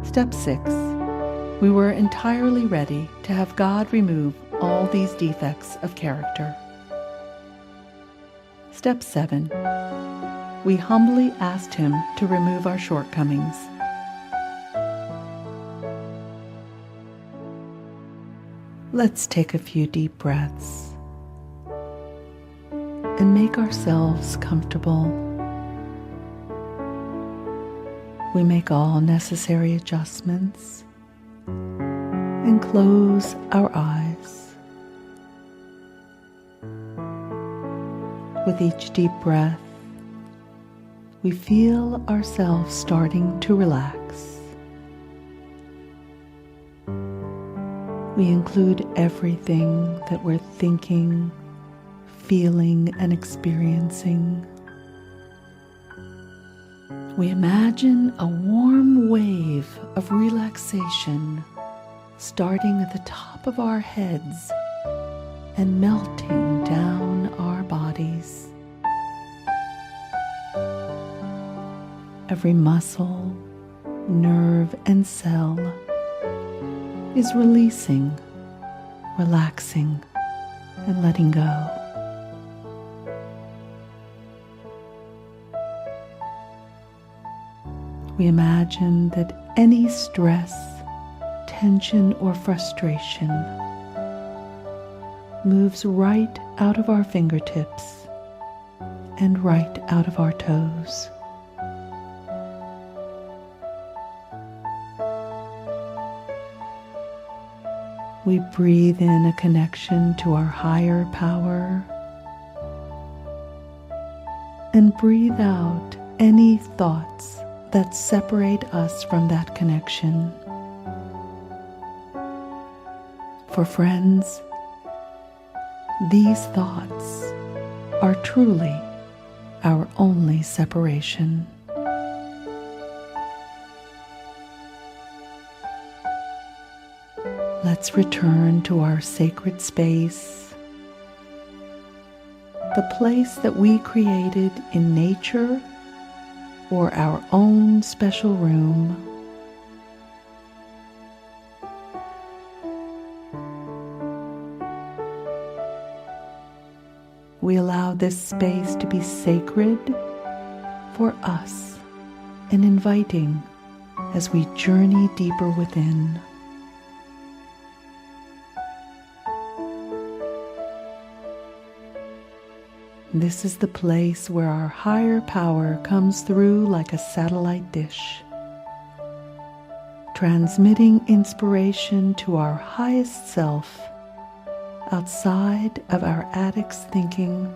Step 6. We were entirely ready to have God remove all these defects of character. Step 7. We humbly asked Him to remove our shortcomings. Let's take a few deep breaths and make ourselves comfortable. We make all necessary adjustments and close our eyes. With each deep breath, we feel ourselves starting to relax. We include everything that we're thinking, feeling, and experiencing. We imagine a warm wave of relaxation starting at the top of our heads and melting down our bodies. Every muscle, nerve, and cell is releasing, relaxing, and letting go. We imagine that any stress, tension, or frustration moves right out of our fingertips and right out of our toes. We breathe in a connection to our higher power and breathe out any thoughts that separate us from that connection. For friends, these thoughts are truly our only separation. Let's return to our sacred space, the place that we created in nature or our own special room. We allow this space to be sacred for us and inviting as we journey deeper within. This is the place where our higher power comes through like a satellite dish, transmitting inspiration to our highest self outside of our addict's thinking.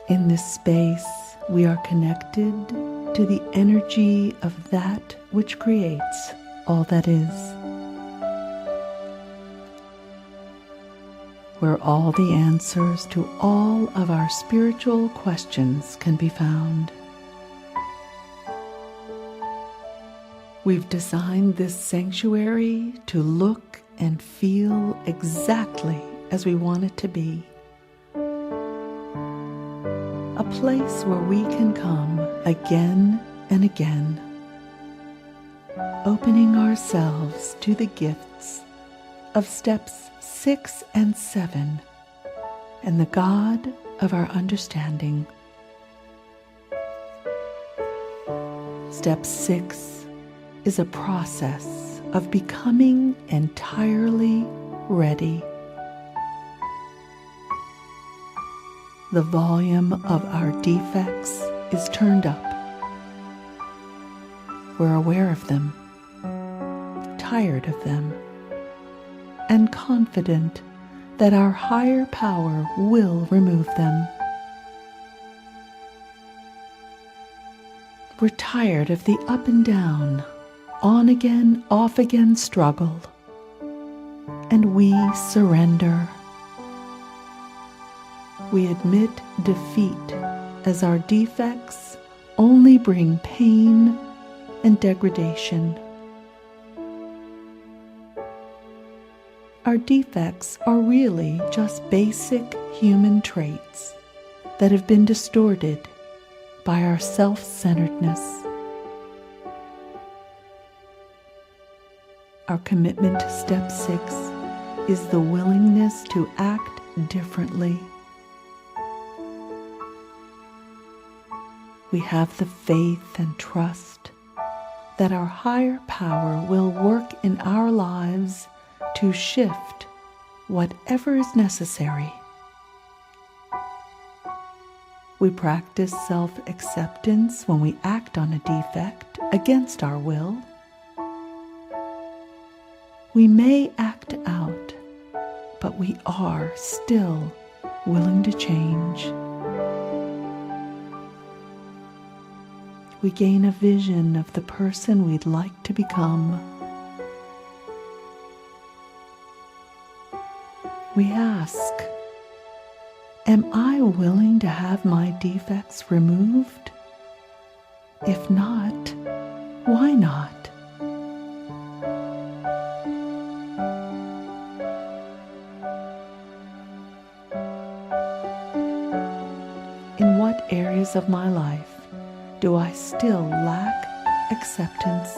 In this space, we are connected to the energy of that which creates all that is, where all the answers to all of our spiritual questions can be found. We've designed this sanctuary to look and feel exactly as we want it to be. A place where we can come again and again, opening ourselves to the gifts of steps 6 and 7 and the God of our understanding. Step 6 is a process of becoming entirely ready. The volume of our defects is turned up. We're aware of them, tired of them, and confident that our higher power will remove them. We're tired of the up and down, on again, off again struggle, and we surrender. We admit defeat as our defects only bring pain and degradation. Our defects are really just basic human traits that have been distorted by our self-centeredness. Our commitment to step 6 is the willingness to act differently. We have the faith and trust that our higher power will work in our lives to shift whatever is necessary. We practice self-acceptance when we act on a defect against our will. We may act out, but we are still willing to change. We gain a vision of the person we'd like to become. We ask, am I willing to have my defects removed? If not, why not? In what areas of my life do I still lack acceptance?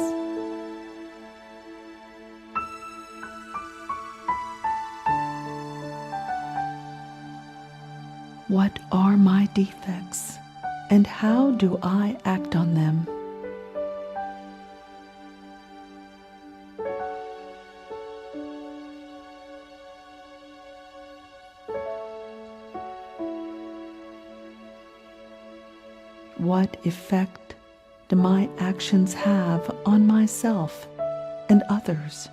What are my defects, and how do I act on them? What effect do my actions have on myself and others?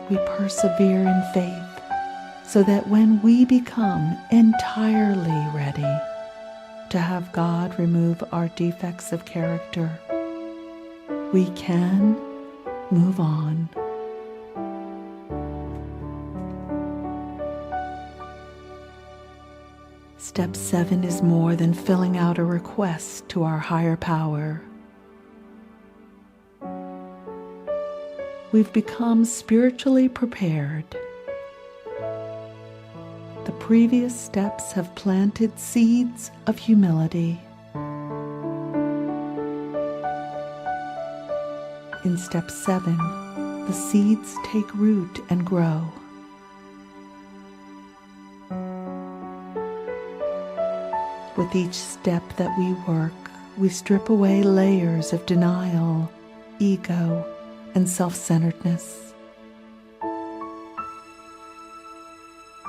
We persevere in faith so that when we become entirely ready to have God remove our defects of character, we can move on. Step 7 is more than filling out a request to our higher power. We've become spiritually prepared. The previous steps have planted seeds of humility. In step 7, the seeds take root and grow. With each step that we work, we strip away layers of denial, ego, and self-centeredness.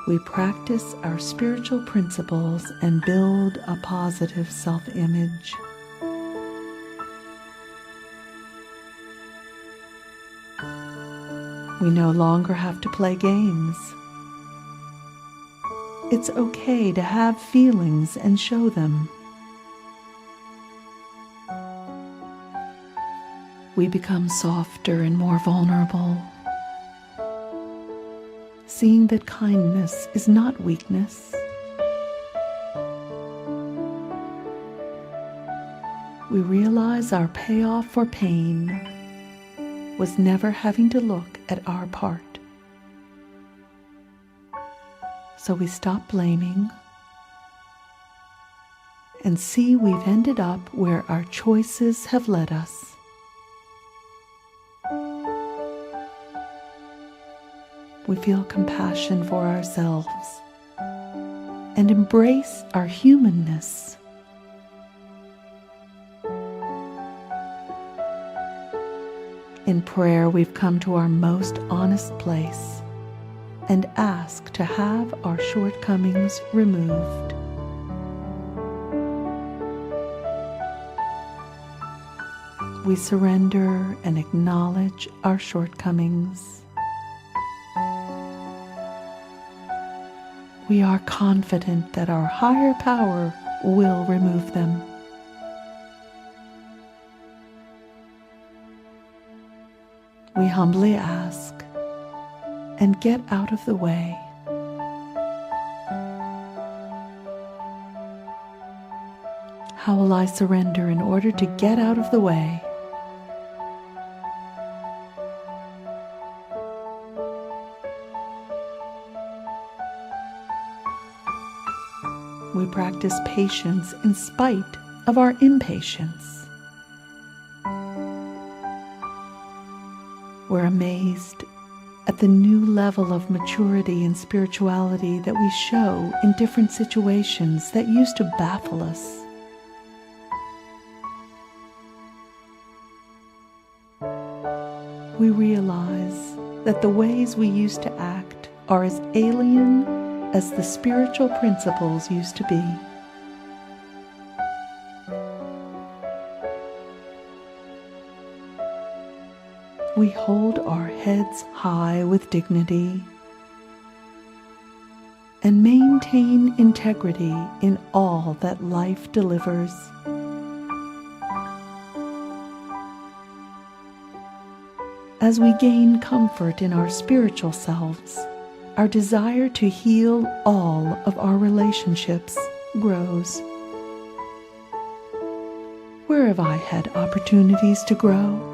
We practice our spiritual principles and build a positive self-image. We no longer have to play games. It's okay to have feelings and show them. We become softer and more vulnerable, seeing that kindness is not weakness. We realize our payoff for pain was never having to look at our part. So we stop blaming and see we've ended up where our choices have led us. We feel compassion for ourselves and embrace our humanness. In prayer, we've come to our most honest place and ask to have our shortcomings removed. We surrender and acknowledge our shortcomings. We are confident that our higher power will remove them. We humbly ask and get out of the way. How will I surrender in order to get out of the way? We practice patience in spite of our impatience. We're amazed at the new level of maturity and spirituality that we show in different situations that used to baffle us. We realize that the ways we used to act are as alien as the spiritual principles used to be. We hold our heads high with dignity and maintain integrity in all that life delivers. As we gain comfort in our spiritual selves, our desire to heal all of our relationships grows. Where have I had opportunities to grow?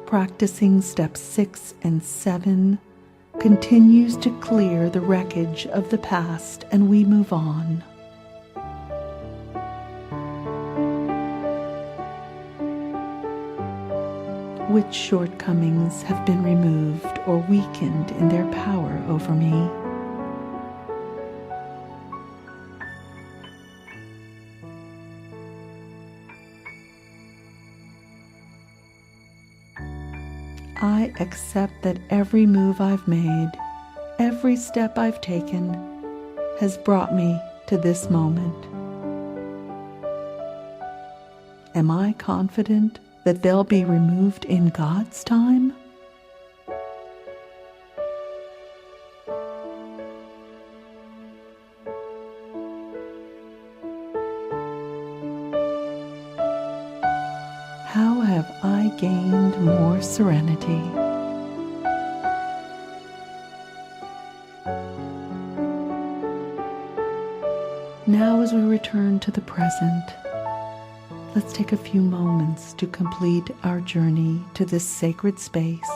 Practicing steps 6 and 7 continues to clear the wreckage of the past, and we move on. Which shortcomings have been removed or weakened in their power over me? I accept that every move I've made, every step I've taken, has brought me to this moment. Am I confident that they'll be removed in God's time? How have I gained more serenity? Now, as we return to the present, let's take a few moments to complete our journey to this sacred space.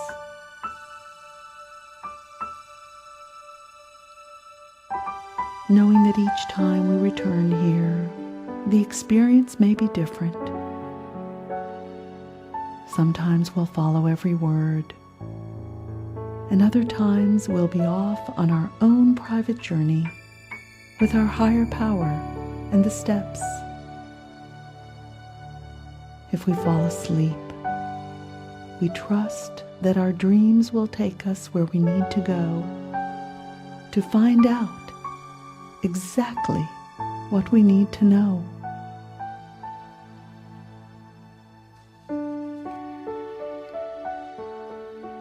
Knowing that each time we return here, the experience may be different. Sometimes we'll follow every word, and other times we'll be off on our own private journey with our higher power and the steps. If we fall asleep, we trust that our dreams will take us where we need to go to find out exactly what we need to know.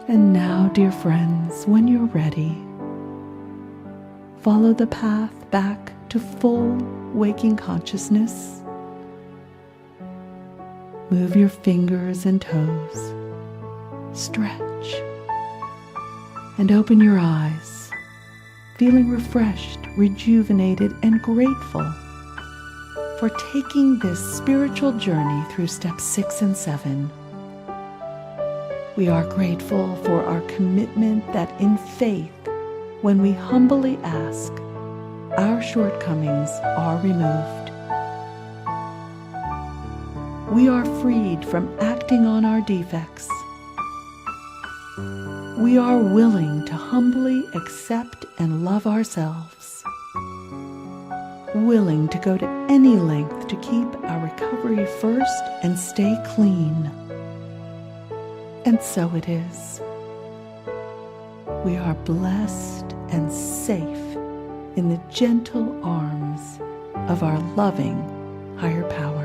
And now, dear friends, when you're ready, follow the path back to full waking consciousness. Move your fingers and toes, stretch, and open your eyes, feeling refreshed, rejuvenated, and grateful for taking this spiritual journey through steps 6 and 7. We are grateful for our commitment that in faith, when we humbly ask, our shortcomings are removed. We are freed from acting on our defects. We are willing to humbly accept and love ourselves, willing to go to any length to keep our recovery first and stay clean. And so it is. We are blessed and safe in the gentle arms of our loving higher power.